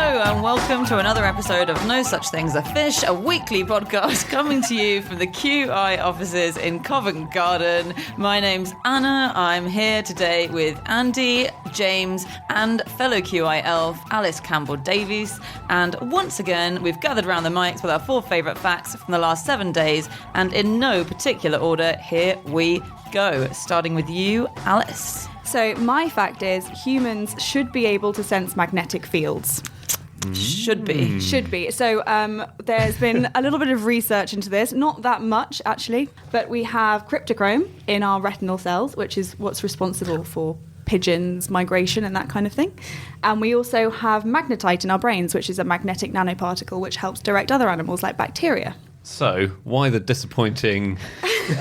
and welcome to another episode of No Such Thing as a Fish, a weekly podcast coming to you from the QI offices in Covent Garden. My name's Anna. I'm here today with Andy, James, and fellow QI elf Alice Campbell-Davies. And once again, we've gathered around the mics with our 4 favourite facts from the last 7 days. And in no particular order, here we go. Starting with you, Alice. So my fact is humans should be able to sense magnetic fields. Should be. So there's been a little bit of research into this, not that much actually, but we have cryptochrome in our retinal cells, which is what's responsible for pigeons, migration and that kind of thing. And we also have magnetite in our brains, which is a magnetic nanoparticle which helps direct other animals like bacteria. So, why the disappointing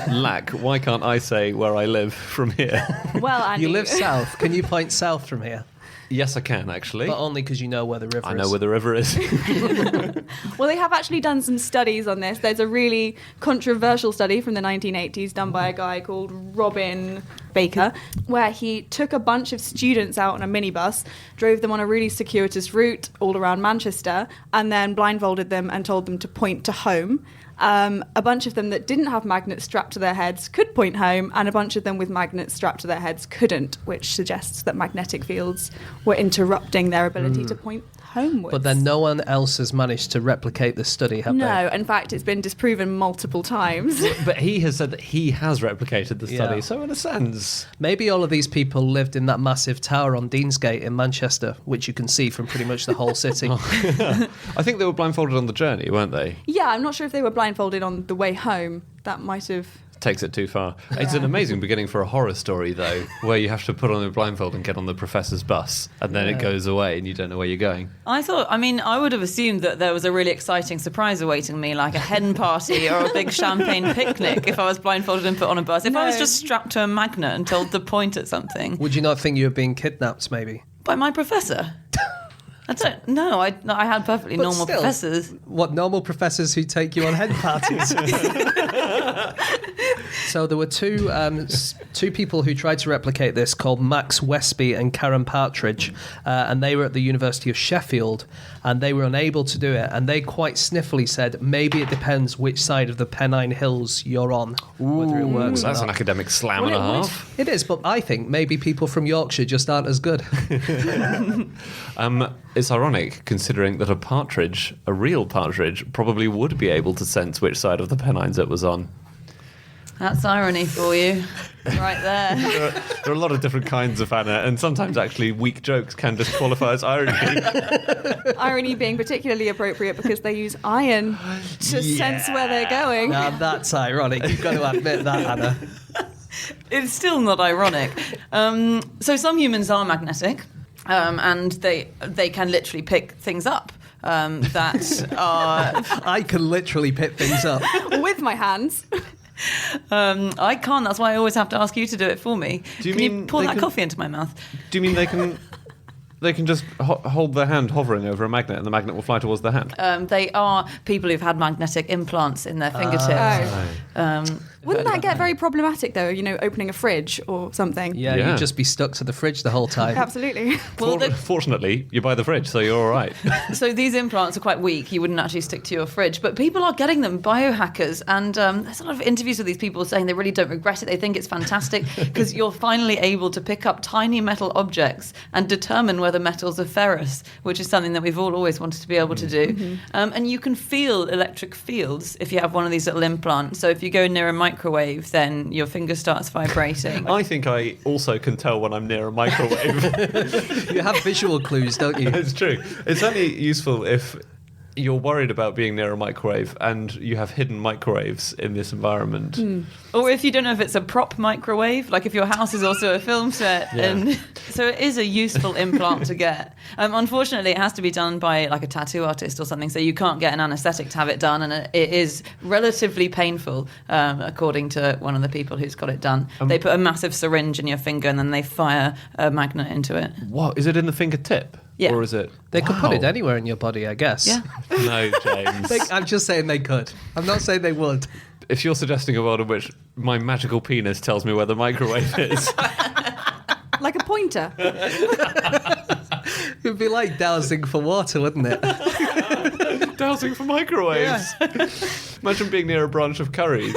lack? Why can't I say where I live from here? Well, Andy, You live south. Can you point south from here? Yes, I can, actually. But only because you know where the river is. I know where the river is. Well, they have actually done some studies on this. There's a really controversial study from the 1980s done by a guy called Robin Baker, where he took a bunch of students out on a minibus, drove them on a really circuitous route all around Manchester, and then blindfolded them and told them to point to home. A bunch of them that didn't have magnets strapped to their heads could point home, and a bunch of them with magnets strapped to their heads couldn't, which suggests that magnetic fields were interrupting their ability to point homewards. But then no one else has managed to replicate this study, have they? No, in fact, it's been disproven multiple times. But he has said that he has replicated the study, Yeah. so in a sense... Maybe all of these people lived in that massive tower on Deansgate in Manchester, which you can see from pretty much the whole city. I think they were blindfolded on the journey, weren't they? Yeah, I'm not sure if they were blindfolded on the way home. That might have... Takes it too far. It's an amazing beginning for a horror story, though, where you have to put on a blindfold and get on the professor's bus, and then it goes away and you don't know where you're going. I would have assumed that there was a really exciting surprise awaiting me, like a hen party or a big champagne picnic if I was blindfolded and put on a bus. If I was just strapped to a magnet and told to point at something. Would you not think you were being kidnapped, maybe? By my professor? I don't know. I had perfectly But normal still, professors. What, normal professors who take you on hen parties? So there were two people who tried to replicate this called Max Westby and Karen Partridge, and they were at the University of Sheffield, and they were unable to do it, and they quite sniffily said maybe it depends which side of the Pennine Hills you're on, whether it works or That's not. an academic slam and a half. It is, but I think maybe people from Yorkshire just aren't as good. It's ironic, considering that a real partridge, probably would be able to sense which side of the Pennines it was on. That's irony for you. Right there. There are a lot of different kinds of Anna, and sometimes actually weak jokes can disqualify as irony. Irony being particularly appropriate because they use iron to sense where they're going. Now that's ironic. You've got to admit that, Anna. It's still not ironic. So some humans are magnetic, and they can literally pick things up. That are... I can literally pick things up. With my hands. I can't. That's why I always have to ask you to do it for me. Do you can mean you pour they that can- coffee into my mouth? Do you mean they can just hold their hand hovering over a magnet and the magnet will fly towards their hand? They are people who've had magnetic implants in their fingertips. Wouldn't that get very problematic though, opening a fridge or something? Yeah, Yeah. you'd just be stuck to the fridge the whole time. Absolutely. Well, Fortunately, you're by the fridge, so you're all right. so these implants are quite weak. You wouldn't actually stick to your fridge. But people are getting them, biohackers. And there's a lot of interviews with these people saying they really don't regret it. They think it's fantastic because you're finally able to pick up tiny metal objects and determine whether metals are ferrous, which is something that we've all always wanted to be able to do. Mm-hmm. And you can feel electric fields if you have one of these little implants. So if you go near a microwave, then your finger starts vibrating. I think I also can tell when I'm near a microwave. You have visual clues, don't you? It's true. It's only useful if you're worried about being near a microwave and you have hidden microwaves in this environment. Or if you don't know if it's a prop microwave, like if your house is also a film set. Yeah. And so it is a useful implant to get. Unfortunately, it has to be done by like a tattoo artist or something, so you can't get an anaesthetic to have it done, and it is relatively painful, according to one of the people who's got it done. They put a massive syringe in your finger and then they fire a magnet into it. What? Is it in the fingertip? Yeah. Or is it... They could put it Wow. anywhere in your body, I guess. Yeah. No, James. I'm just saying they could. I'm not saying they would. If you're suggesting a world in which my magical penis tells me where the microwave is... Like a pointer. It'd be like dowsing for water, wouldn't it? Dowsing for microwaves. Imagine being near a branch of curries.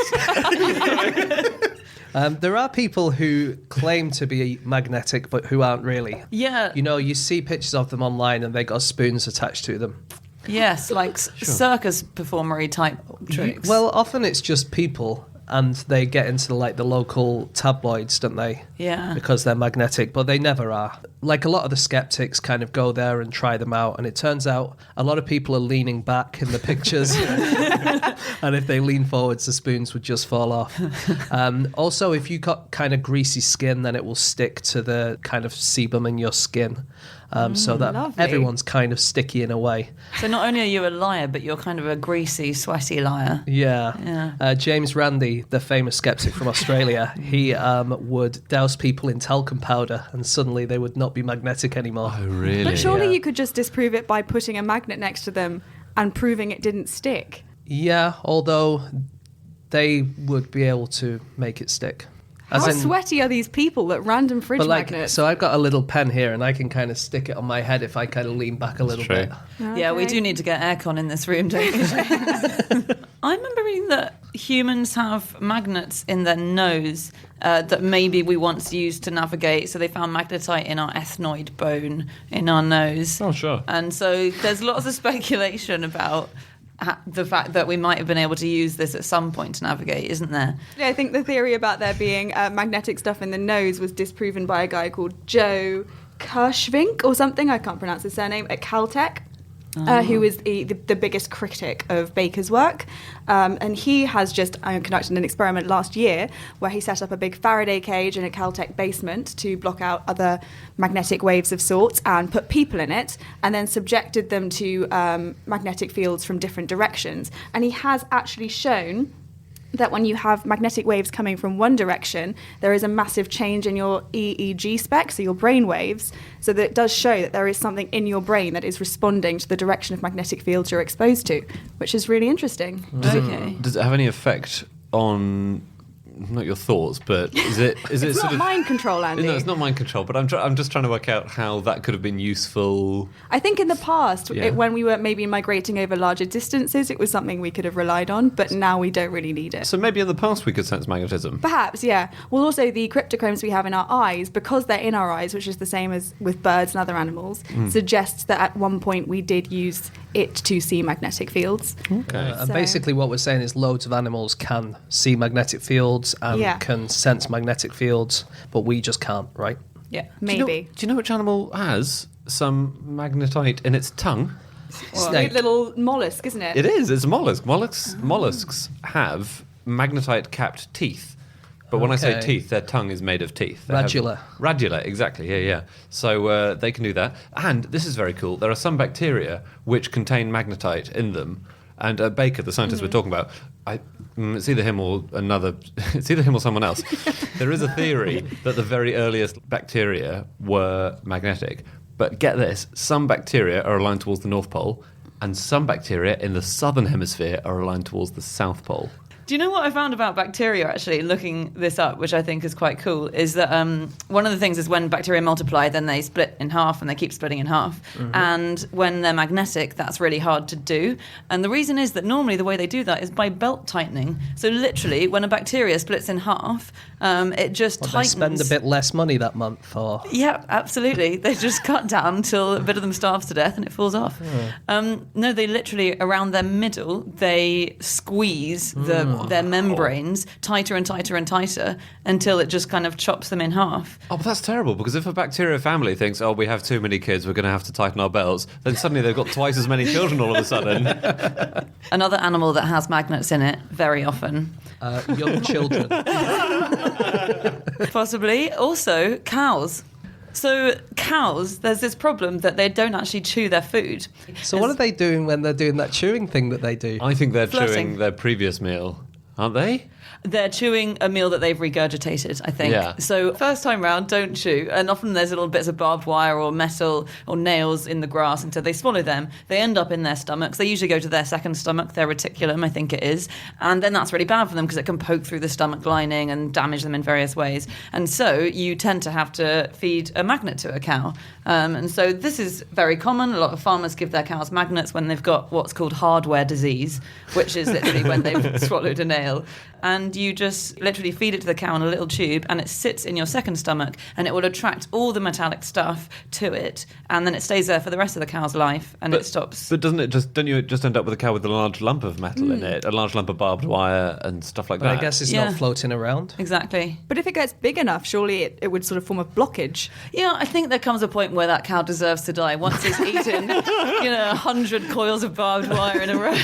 There are people who claim to be magnetic, but who aren't really. Yeah. You know, you see pictures of them online and they got spoons attached to them. Yes, like circus performery type tricks. Well, often it's just people, and they get into like the local tabloids, don't they? Yeah. Because they're magnetic, but they never are. Like a lot of the skeptics kind of go there and try them out, and it turns out a lot of people are leaning back in the pictures, and if they lean forwards, the spoons would just fall off. Also, if you've got kind of greasy skin, then it will stick to the kind of sebum in your skin. So that lovely. everyone's kind of sticky in a way. So not only are you a liar, but you're kind of a greasy, sweaty liar. Yeah. James Randi, the famous skeptic from Australia, he would douse people in talcum powder and suddenly they would not be magnetic anymore. Oh, really? But surely Yeah. you could just disprove it by putting a magnet next to them and proving it didn't stick. Yeah, although they would be able to make it stick. How sweaty are these people that random fridge But like, magnets? so I've got a little pen here and I can kind of stick it on my head if I kind of lean back a little true. bit. Yeah, we Okay. do need to get aircon in this room, don't we? I remember reading that humans have magnets in their nose that maybe we once used to navigate. So they found magnetite in our ethnoid bone in our nose. Oh, sure. And so there's lots of speculation about the fact that we might have been able to use this at some point to navigate, isn't there? Yeah, I think the theory about there being magnetic stuff in the nose was disproven by a guy called Joe Kirschvink or something. I can't pronounce his surname, at Caltech. Who is the biggest critic of Baker's work. And he has just conducted an experiment last year where he set up a big Faraday cage in a Caltech basement to block out other magnetic waves of sorts and put people in it and then subjected them to magnetic fields from different directions. And he has actually shown that when you have magnetic waves coming from one direction, there is a massive change in your EEG spec, so your brain waves, so that it does show that there is something in your brain that is responding to the direction of magnetic fields you're exposed to, which is really interesting. Okay. Does it have any effect on, not your thoughts, but is it It's sort not of mind control, Andy. No, it's not mind control, but I'm just trying to work out how that could have been useful. I think in the past, Yeah. when we were maybe migrating over larger distances, it was something we could have relied on, but now we don't really need it. So maybe in the past we could sense magnetism. Perhaps, yeah. Well, also the cryptochromes we have in our eyes, because they're in our eyes, which is the same as with birds and other animals, suggests that at one point we did use it to see magnetic fields. Okay. And So- basically what we're saying is loads of animals can see magnetic fields and Yeah. can sense magnetic fields, but we just can't, right? Yeah. Maybe. Do you know which animal has some magnetite in its tongue? Snake. Cute little mollusk, isn't it? It is. It's a mollusk. Mollusks have magnetite-capped teeth. But when I say Okay. teeth, their tongue is made of teeth. They have- Radula. Radula, exactly. Yeah. So they can do that. And this is very cool. There are some bacteria which contain magnetite in them. And Baker, the scientist we're talking about, it's either him or another. It's either him or someone else. There is a theory that the very earliest bacteria were magnetic. But get this: some bacteria are aligned towards the North Pole, and some bacteria in the southern hemisphere are aligned towards the South Pole. Do you know what I found about bacteria, actually, looking this up, which I think is quite cool, is that one of the things is when bacteria multiply, then they split in half and they keep splitting in half. And when they're magnetic, that's really hard to do. And the reason is that normally the way they do that is by belt tightening. So literally, when a bacteria splits in half, it just Well, they tightens. spend a bit less money that month, or Yeah, absolutely. They just cut down until a bit of them starves to death and it falls off. No, they literally, around their middle, they squeeze their membranes tighter and tighter and tighter until it just kind of chops them in half. Oh, but that's terrible, because if a bacteria family thinks, oh, we have too many kids, we're going to have to tighten our belts, then suddenly they've got twice as many children all of a sudden. Another animal that has magnets in it very often. young children. Possibly. Also, cows. So cows, there's this problem that they don't actually chew their food. So what are they doing when they're doing that chewing thing that they do? I think they're Flirting. chewing their previous meal, aren't they? They're chewing a meal that they've regurgitated, I think. Yeah. So first time round, don't chew. And often there's little bits of barbed wire or metal or nails in the grass, and so they swallow them. They end up in their stomachs. They usually go to their second stomach, their reticulum, I think it is. And then that's really bad for them because it can poke through the stomach lining and damage them in various ways. And so you tend to have to feed a magnet to a cow. And so this is very common. A lot of farmers give their cows magnets when they've got what's called hardware disease, which is literally when they've swallowed a nail. And you just literally feed it to the cow in a little tube, and it sits in your second stomach, and it will attract all the metallic stuff to it, and then it stays there for the rest of the cow's life, and it stops. But don't you just end up with a cow with a large lump of metal in it, a large lump of barbed wire and stuff like But that? I guess it's not floating around. Exactly. But if it gets big enough, surely it would sort of form a blockage. Yeah, I think there comes a point where that cow deserves to die once it's eaten, 100 coils of barbed wire in a row.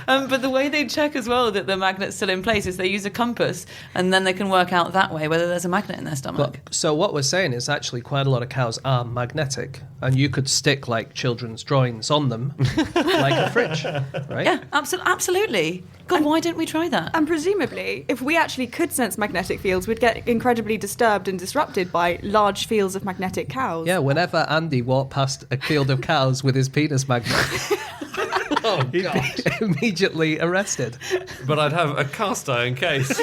But the way they check as well that the magnet's still in place is they use a compass, and then they can work out that way whether there's a magnet in their stomach. So what we're saying is actually quite a lot of cows are magnetic, and you could stick like children's drawings on them, like a fridge, right? Yeah, absolutely. God, why didn't we try that? And presumably, if we actually could sense magnetic fields, we'd get incredibly disturbed and disrupted by large fields of magnetic cows. Yeah, whenever Andy walked past a field of cows with his penis magnet, he'd be immediately arrested. But I'd have a cast iron case.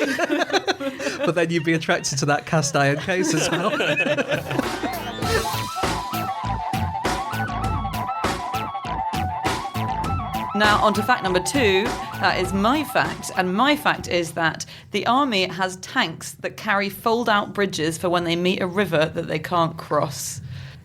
But then you'd be attracted to that cast iron case as well. Now, on to fact number 2. That is my fact. And my fact is that the army has tanks that carry fold-out bridges for when they meet a river that they can't cross.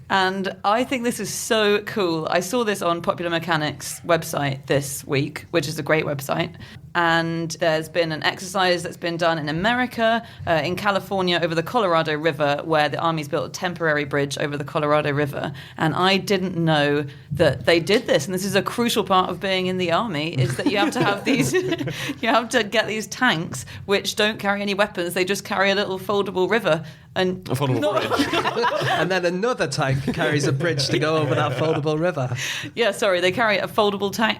And I think this is so cool. I saw this on Popular Mechanics' website this week, which is a great website. And there's been an exercise that's been done in America, in California, over the Colorado River, where the Army's built a temporary bridge over the Colorado River. And I didn't know that they did this. And this is a crucial part of being in the Army, is that you have to have these, you have to get these tanks, which don't carry any weapons. They just carry a little foldable river. And A foldable bridge. And then another tank carries a bridge to go over that foldable river. Yeah, sorry, they carry a foldable tank.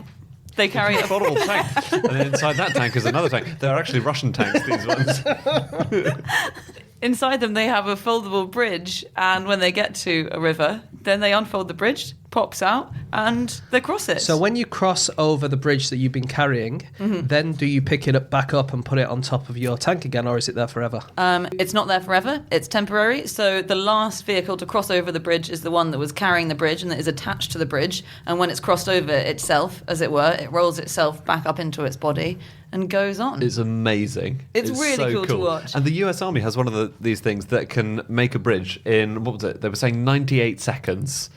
They carry a Foldable tank. And then inside that tank is another tank. They're actually Russian tanks, these ones. Inside them, they have a foldable bridge, and when they get to a river, then they unfold the bridge, pops out, and they cross it. So when you cross over the bridge that you've been carrying, then do you pick it up back up and put it on top of your tank again, or is it there forever? It's not there forever. It's temporary. So the last vehicle to cross over the bridge is the one that was carrying the bridge and that is attached to the bridge. And when it's crossed over itself, as it were, it rolls itself back up into its body and goes on. It's amazing. It's really so cool to watch. And the US Army has one of these things that can make a bridge in, what was it? They were saying 98 seconds.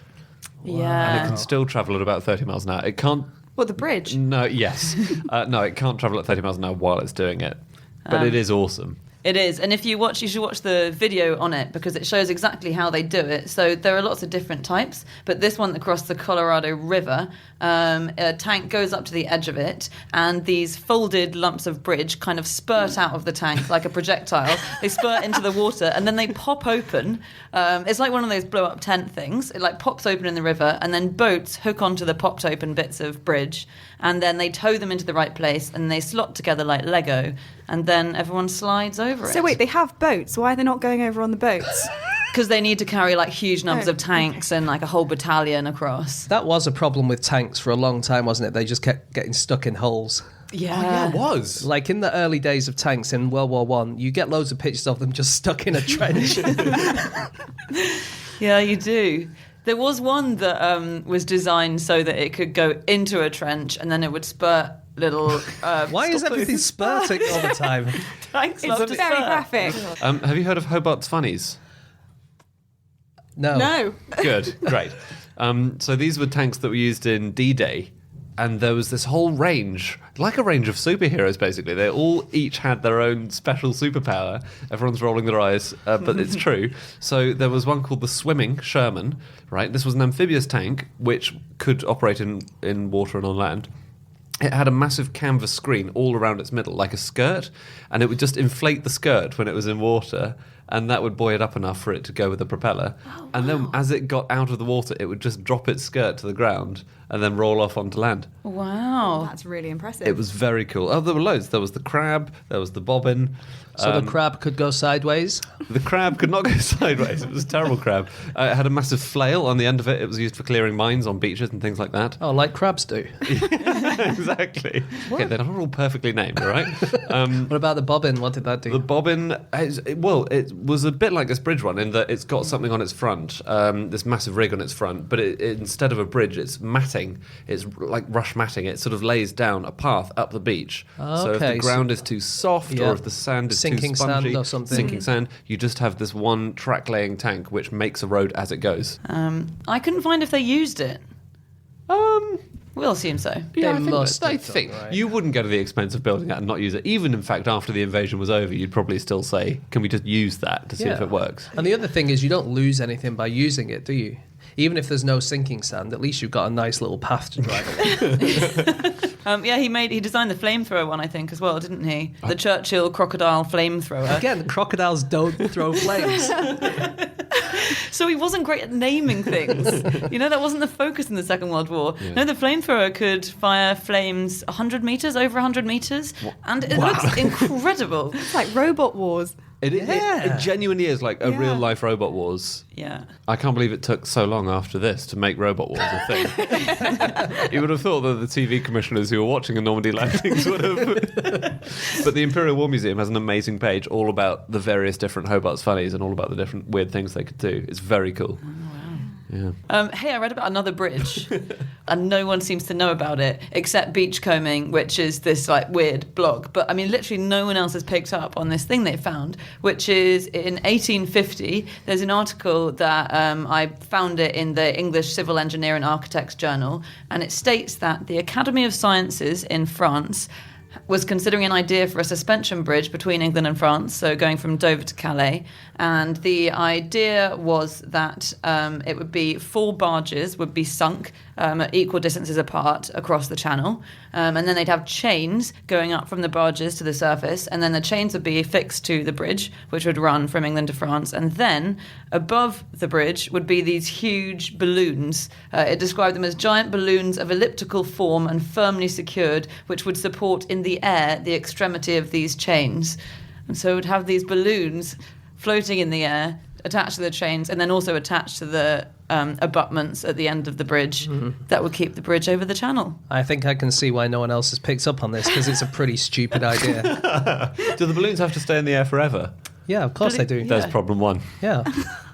And it Yeah. can still travel at about 30 miles an hour. It can't... What, the bridge? No, yes. No, it can't travel at 30 miles an hour while it's doing it. But it is awesome. It is. And if you watch, you should watch the video on it because it shows exactly how they do it. So there are lots of different types, but this one across the Colorado River, a tank goes up to the edge of it and these folded lumps of bridge kind of spurt out of the tank like a projectile. They spurt into the water and then they pop open. It's like one of those blow-up tent things. It like pops open in the river and then boats hook onto the popped open bits of bridge and then they tow them into the right place and they slot together like Lego and then everyone slides over it. So wait, they have boats. Why are they not going over on the boats? Because they need to carry like huge numbers Oh, of tanks and like a whole battalion across. That was a problem with tanks for a long time, wasn't it? They just kept getting stuck in holes. Yeah. it was. Like in the early days of tanks in World War One, you get loads of pictures of them just stuck in a trench. Yeah, you do. There was one that was designed so that it could go into a trench and then it would spurt little... Why is everything spurting all the time? Tanks love It's to very spurt. graphic. Have you heard of Hobart's Funnies? No. No. Good, great. So these were tanks that were used in D-Day, and there was this whole range, like a range of superheroes, basically. They all each had their own special superpower. Everyone's rolling their eyes, but it's true. So there was one called the Swimming Sherman, right? This was an amphibious tank which could operate in water and on land. It had a massive canvas screen all around its middle, like a skirt, and it would just inflate the skirt when it was in water, and that would buoy it up enough for it to go with the propeller. And then as it got out of the water, it would just drop its skirt to the ground and then roll off onto land. Wow. That's really impressive. It was very cool. Oh, there were loads. There was the crab, there was the bobbin. So the crab could go sideways? The crab could not go sideways. It was a terrible crab. It had a massive flail on the end of it. It was used for clearing mines on beaches and things like that. Oh, like crabs do. Exactly. Okay, they're not all perfectly named, all right? What about the bobbin? What did that do? The bobbin, it was a bit like this bridge one in that it's got something on its front, this massive rig on its front, but instead of a bridge, it's matting. It's like rush matting. It sort of lays down a path up the beach. So if the ground is too soft or if the sand is sinking too spongy, sand or something. sinking sand, you just have this one track-laying tank which makes a road as it goes. I couldn't find if they used it. We'll assume so. Yeah, They must I have think done, right? you wouldn't go to the expense of building it and not use it. Even, in fact, after the invasion was over, you'd probably still say, can we just use that to see if it works? And the other thing is you don't lose anything by using it, do you? Even if there's no sinking sand, at least you've got a nice little path to drive along. He designed the flamethrower one, I think, as well, didn't he? The Churchill crocodile flamethrower. Again, crocodiles don't throw flames. So he wasn't great at naming things. That wasn't the focus in the Second World War. Yeah. No, the flamethrower could fire flames 100 metres, over 100 metres, and it looks incredible. It's like Robot Wars. It genuinely is like a real-life Robot Wars. Yeah. I can't believe it took so long after this to make Robot Wars a thing. You would have thought that the TV commissioners who were watching the Normandy landings would have. But the Imperial War Museum has an amazing page all about the various different Hobart's funnies and all about the different weird things they could do. It's very cool. Yeah. Hey, I read about another bridge, and no one seems to know about it except Beachcombing, which is this like weird blog. But I mean, literally no one else has picked up on this thing they found, which is in 1850. There's an article that I found it in the English Civil Engineer and Architects Journal, and it states that the Academy of Sciences in France was considering an idea for a suspension bridge between England and France, so going from Dover to Calais. And the idea was that it would be 4 barges would be sunk at equal distances apart across the channel. And then they'd have chains going up from the barges to the surface. And then the chains would be fixed to the bridge, which would run from England to France. And then above the bridge would be these huge balloons. It described them as giant balloons of elliptical form and firmly secured, which would support in the air the extremity of these chains. And so it would have these balloons floating in the air, attached to the chains, and then also attached to the abutments at the end of the bridge that would keep the bridge over the channel. I think I can see why no one else has picked up on this, because it's a pretty stupid idea. Do the balloons have to stay in the air forever? Yeah, of course they do. There's problem 1. Yeah.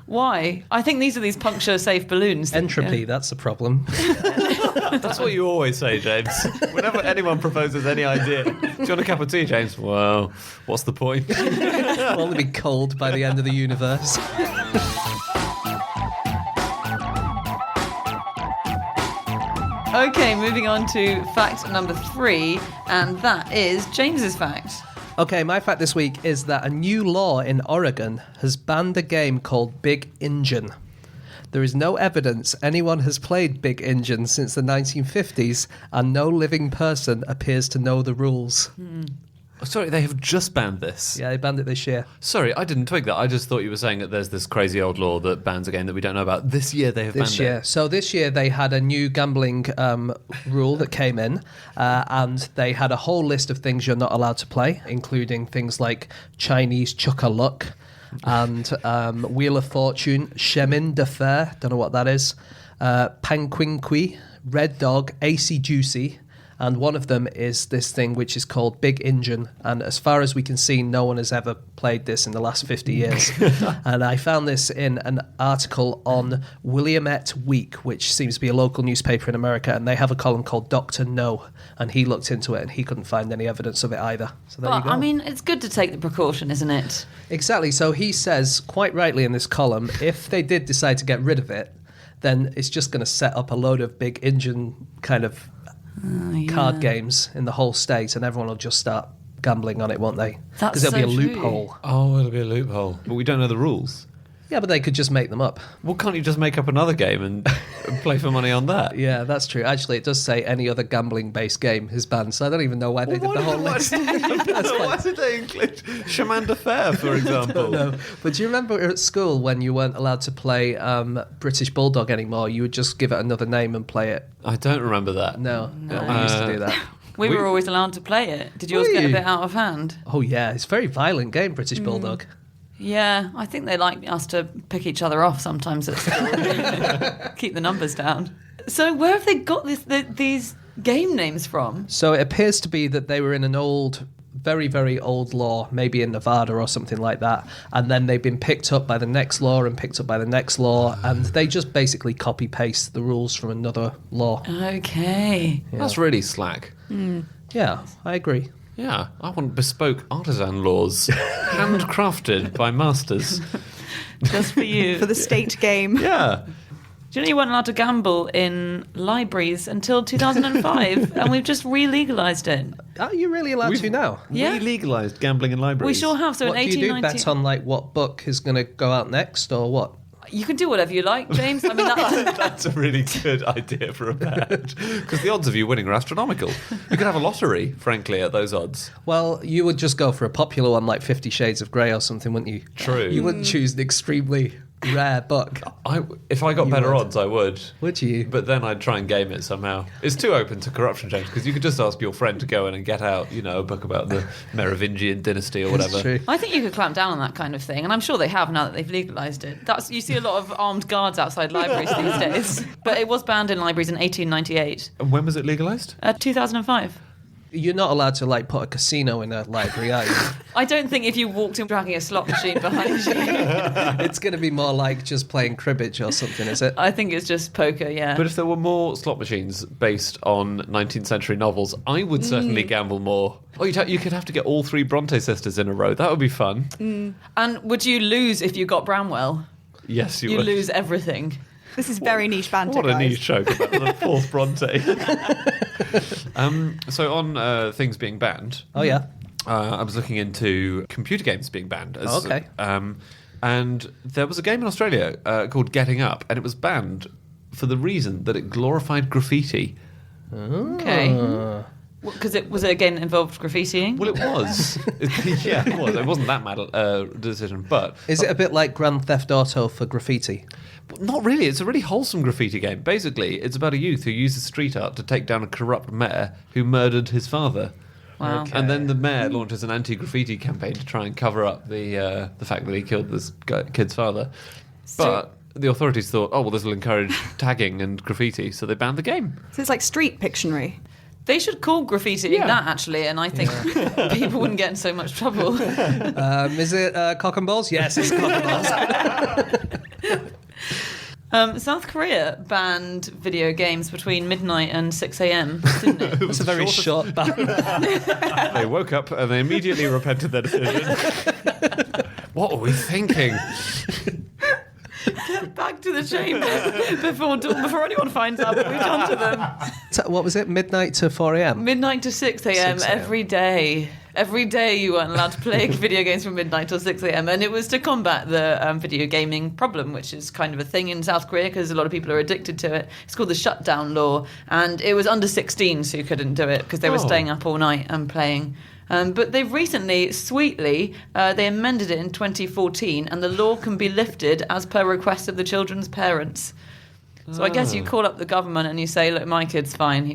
Why? I think these are these puncture-safe balloons. Entropy, that's the problem. That's what you always say, James. Whenever anyone proposes any idea, do you want a cup of tea, James? Well, what's the point? We'll only be cold by the end of the universe. Okay, moving on to fact number 3, and that is James's fact. Okay, my fact this week is that a new law in Oregon has banned a game called Big Engine. There is no evidence anyone has played Big Engine since the 1950s, and no living person appears to know the rules. Sorry, they have just banned this. Yeah, they banned it this year. Sorry, I didn't twig that. I just thought you were saying that there's this crazy old law that bans a game that we don't know about. This year they have banned This year. it. So this year they had a new gambling rule that came in, and they had a whole list of things you're not allowed to play, including things like Chinese Chuck-a-Luck and Wheel of Fortune, Chemin de Fer, don't know what that is, Panquinqui, Red Dog, AC Juicy, and one of them is this thing which is called Big Engine. And as far as we can see, no one has ever played this in the last 50 years. And I found this in an article on Williamette Week, which seems to be a local newspaper in America, and they have a column called Dr. No, and he looked into it and he couldn't find any evidence of it either. So there you But, go. I mean, it's good to take the precaution, isn't it? Exactly. So he says, quite rightly in this column, if they did decide to get rid of it, then it's just going to set up a load of Big Engine kind of card games in the whole state, and everyone will just start gambling on it, won't they? That's Because there'll be a so true. loophole. Oh, it'll be a loophole. But we don't know the rules. Yeah, but they could just make them up. Well, can't you just make up another game and play for money on that? Yeah, that's true. Actually, it does say any other gambling-based game is banned, so I don't even know why they did the whole list. Why did they include Shamanda Fair, for example? No, but do you remember at school when you weren't allowed to play British Bulldog anymore? You would just give it another name and play it. I don't remember that. No. I used to do that. We were always allowed to play it. Did yours get a bit out of hand? Oh yeah, it's a very violent game, British Bulldog. Yeah, I think they like us to pick each other off sometimes at school. Keep the numbers down. So where have they got these game names from? So it appears to be that they were in an old, very, very old law, maybe in Nevada or something like that, and then they've been picked up by the next law and picked up by the next law, and they just basically copy-paste the rules from another law. Okay. That's really slack. Yeah, I agree. Yeah, I want bespoke artisan laws, handcrafted by masters. Just for you. For the state game. Yeah. Do you know you weren't allowed to gamble in libraries until 2005, and we've just re-legalised it? Are you really allowed to now? Yeah. We legalised gambling in libraries. We sure have. So What in do you do? 1890, Bet on like what book is going to go out next, or what? you can do whatever you like, James. I mean, that's, That's a really good idea for a bet. Because the odds of you winning are astronomical. You could have a lottery, frankly, at those odds. Well, you would just go for a popular one like 50 Shades of Grey or something, wouldn't you? True. You wouldn't choose an extremely rare book, If I got better would. odds, I would. would you? But then I'd try and game it somehow. It's too open to corruption, James, because you could just ask your friend to go in and get out, a book about the Merovingian dynasty or whatever. It's true. I think you could clamp down on that kind of thing, and I'm sure they have now that they've legalised it. You see a lot of armed guards outside libraries these days, but it was banned in libraries in 1898, And when was it legalised? 2005. You're not allowed to like put a casino in a library, are you? I don't think if you walked in dragging a slot machine behind you, It's going to be more like just playing cribbage or something, is it? I think it's just poker. Yeah. But if there were more slot machines based on 19th century novels, I would certainly gamble more. Oh, you could have to get all three Bronte sisters in a row. That would be fun. And would you lose if you got Bramwell? Yes, you You would. lose everything. This is very niche banter, What a guys. niche joke about the fourth Bronte. So on things being banned, Oh, yeah. I was looking into computer games being banned. Okay. And there was a game in Australia called Getting Up, and it was banned for the reason that it glorified graffiti. Okay. Because it again involved graffitiing. Well, it was. Yeah, it was. It wasn't that mad decision, but Is it a bit like Grand Theft Auto for graffiti? not really. It's a really wholesome graffiti game. Basically, it's about a youth who uses street art to take down a corrupt mayor who murdered his father. Wow. Okay. And then the mayor launches an anti-graffiti campaign to try and cover up the fact that he killed this kid's father. But the authorities thought, oh, well, this will encourage tagging and graffiti, so they banned the game. So it's like Street Pictionary. They should call graffiti Yeah. that, actually, and I think people wouldn't get in so much trouble. Is it Cock and Balls? Yes, it's Cock and Balls. South Korea banned video games between midnight and 6 a.m., didn't it? It's a very short ban. They woke up and they immediately repented their decision. What were we thinking? Back to the chamber before anyone finds out what we've done to them. What was it? Midnight to 4 a.m.? Midnight to 6 a.m. 6 a.m. every day. Every day you weren't allowed to play video games from midnight till 6 a.m. And it was to combat the video gaming problem, which is kind of a thing in South Korea because a lot of people are addicted to it. It's called the shutdown law. And it was under 16s who couldn't do it because they were staying up all night and playing. But they've recently, sweetly, they amended it in 2014 and the law can be lifted as per request of the children's parents. So I guess you call up the government and you say, look, my kid's fine.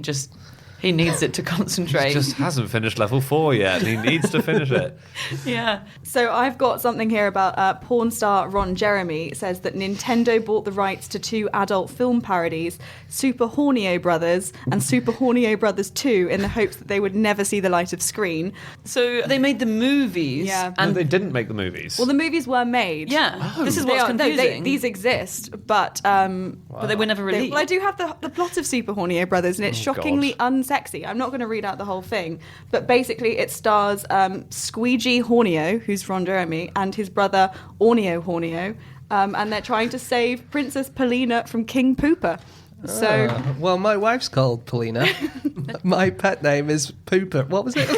He needs it to concentrate. He just hasn't finished level 4 yet, and he needs to finish it. Yeah. So I've got something here about porn star Ron Jeremy says that Nintendo bought the rights to 2 adult film parodies, Super Hornio Brothers and Super Hornio Brothers 2, in the hopes that they would never see the light of screen. So they made the movies. Yeah. And And they didn't make the movies. Well, the movies were made. yeah, this is They what's are- no, confusing. these exist, but but they were never released. well, I do have the plot of Super Hornio Brothers, and it's Oh, shockingly unsexy. I'm not going to read out the whole thing, but basically it stars Squeegee Hornio, who's Ron Jeremy, and his brother Ornio Hornio, and they're trying to save Princess Polina from King Pooper. So Well, my wife's called Polina. My pet name is Pooper. What was it?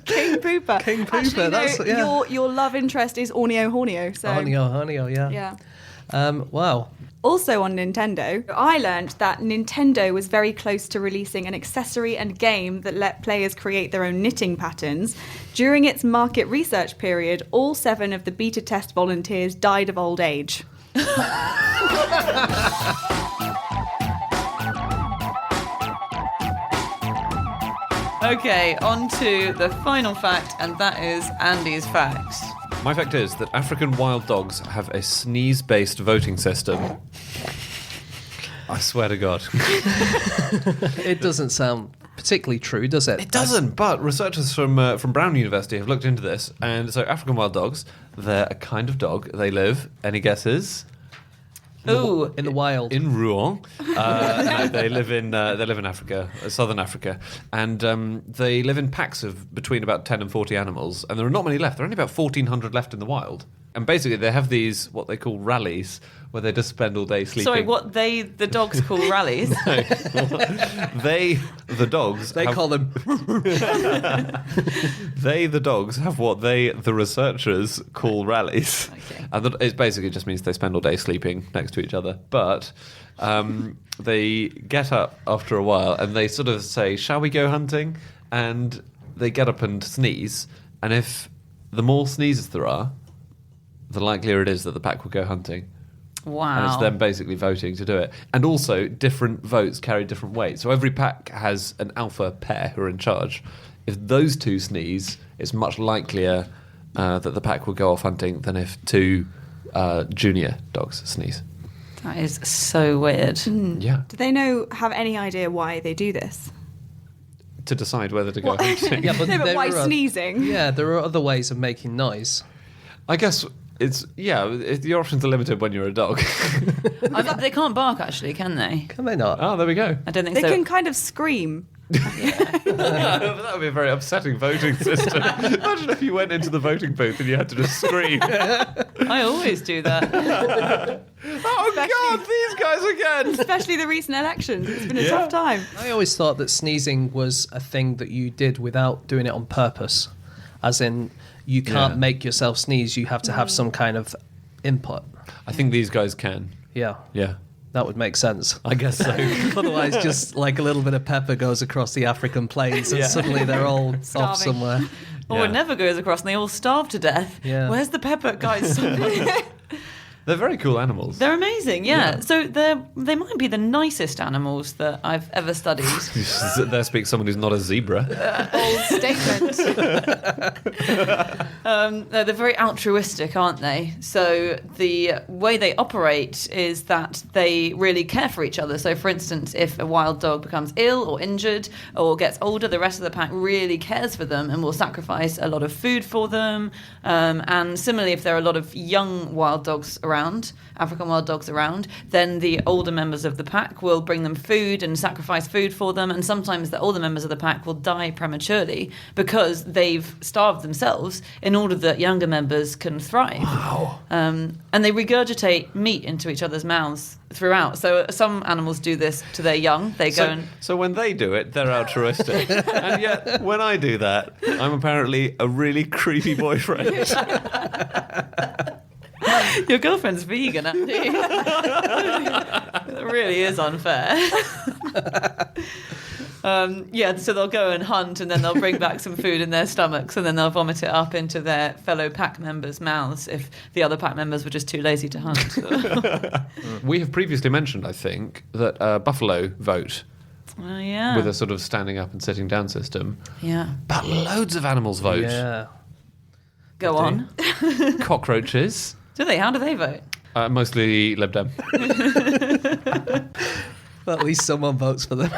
King King Pooper. King Pooper, Actually, that's- yeah. your love interest is Orneo Horneo. So Honio, yeah. yeah. Wow. Also on Nintendo, I learned that Nintendo was very close to releasing an accessory and game that let players create their own knitting patterns. During its market research period, all 7 of the beta test volunteers died of old age. Okay, on to the final fact, and that is Andy's fact. My fact is that African wild dogs have a sneeze-based voting system. I swear to God. It doesn't sound particularly true, does it? It doesn't, but researchers from Brown University have looked into this, and so African wild dogs, they're a kind of dog. They live, any guesses? Ooh, In the wild. In Rouen. No, they live in Africa, southern Africa, and they live in packs of between about 10 and 40 animals, and there are not many left. There are only about 1,400 left in the wild. And basically, they have these what they call rallies, where they just spend all day sleeping. sorry, what the dogs call rallies? The dogs, They call them. the dogs, have what the researchers call rallies. Okay. And it basically just means they spend all day sleeping next to each other. But they get up after a while and they sort of say, "Shall we go hunting?" And they get up and sneeze. And if the more sneezes there are, the likelier it is that the pack will go hunting. Wow. And it's them basically voting to do it. And also, different votes carry different weight. So every pack has an alpha pair who are in charge. If those 2 sneeze, it's much likelier that the pack will go off hunting than if 2 junior dogs sneeze. That is so weird. Yeah. Do they have any idea why they do this? To decide whether to go hunting. Yeah, but No, but there why are- sneezing? Yeah, there are other ways of making noise. I guess your options are limited when you're a dog. They can't bark, actually, can they? Can they not? Oh, there we go. I don't think They so. can kind of scream. That would be a very upsetting voting system. Imagine if you went into the voting booth and you had to just scream. I always do that. Oh, God, these guys again. Especially the recent elections. It's been a tough time. I always thought that sneezing was a thing that you did without doing it on purpose. As in, you can't Yeah. make yourself sneeze, you have to have some kind of input. I think these guys can. Yeah, Yeah, that would make sense. I guess so. Otherwise, just like a little bit of pepper goes across the African plains and Yeah. suddenly they're all off Starving. somewhere. Or Yeah. it never goes across and they all starve to death. Yeah. Where's the pepper, guys? They're very cool animals. They're amazing, yeah. Yeah. So they might be the nicest animals that I've ever studied. There speaks someone who's not a zebra. Bold statement. They're very altruistic, aren't they? So the way they operate is that they really care for each other. So, for instance, if a wild dog becomes ill or injured or gets older, the rest of the pack really cares for them and will sacrifice a lot of food for them. And similarly, if there are a lot of young wild dogs around, African wild dogs around, then the older members of the pack will bring them food and sacrifice food for them. And sometimes the older members of the pack will die prematurely because they've starved themselves in order that younger members can thrive. Wow. And they regurgitate meat into each other's mouths throughout. So some animals do this to their young. They go and... So when they do it, they're altruistic. And yet, when I do that, I'm apparently a really creepy boyfriend. Your girlfriend's vegan, Andy. It really is unfair. So they'll go and hunt and then they'll bring back some food in their stomachs and then they'll vomit it up into their fellow pack members' mouths if the other pack members were just too lazy to hunt. We have previously mentioned, I think, that buffalo vote Oh, yeah. with a sort of standing up and sitting down system. Yeah. But loads of animals vote. Yeah. Go on. Cockroaches. Do they? How do they vote? Mostly Lib Dem. Well, at least someone votes for them.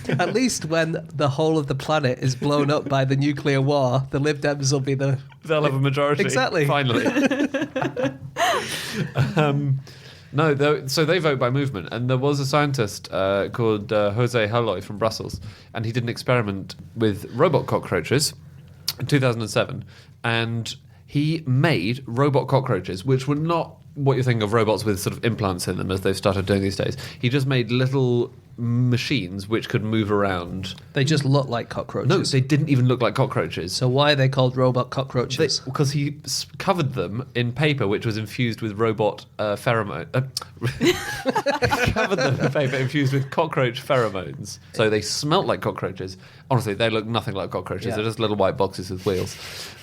At least when the whole of the planet is blown up by the nuclear war, the Lib Dems will be the... They'll have a majority. Exactly. Finally. So they vote by movement. And there was a scientist called Jose Haloy from Brussels, and he did an experiment with robot cockroaches in 2007. And he made robot cockroaches, which were not what you're thinking of robots with sort of implants in them, as they've started doing these days. He just made little machines which could move around. They just look like cockroaches. No, they didn't even look like cockroaches. So why are they called robot cockroaches? Because he covered them in paper which was infused with robot pheromone. Covered them in paper infused with cockroach pheromones. So they smelt like cockroaches. Honestly, they look nothing like cockroaches. Yeah. They're just little white boxes with wheels.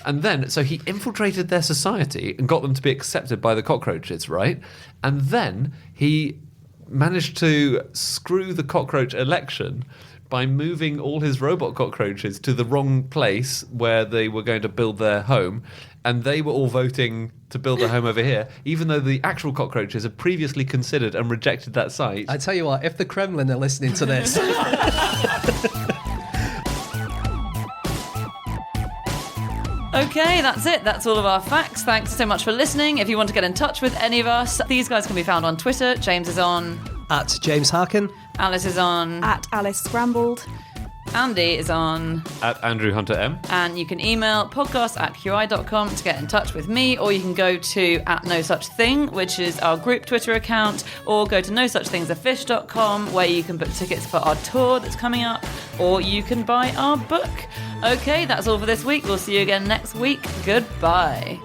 And then, so he infiltrated their society and got them to be accepted by the cockroaches, right? And then he managed to screw the cockroach election by moving all his robot cockroaches to the wrong place where they were going to build their home, and they were all voting to build their home over here, even though the actual cockroaches had previously considered and rejected that site. I tell you what, if the Kremlin are listening to this... Okay, that's it. That's all of our facts. Thanks so much for listening. If you want to get in touch with any of us, these guys can be found on Twitter. James is on. At James Harkin. Alice is on. At Alice Scrambled. Andy is on. At Andrew Hunter M. And you can email podcast@qi.com to get in touch with me, or you can go to @NoSuchThing, which is our group Twitter account, or go to nosuchthingsarfish.com, where you can book tickets for our tour that's coming up, or you can buy our book. Okay, that's all for this week. We'll see you again next week. Goodbye.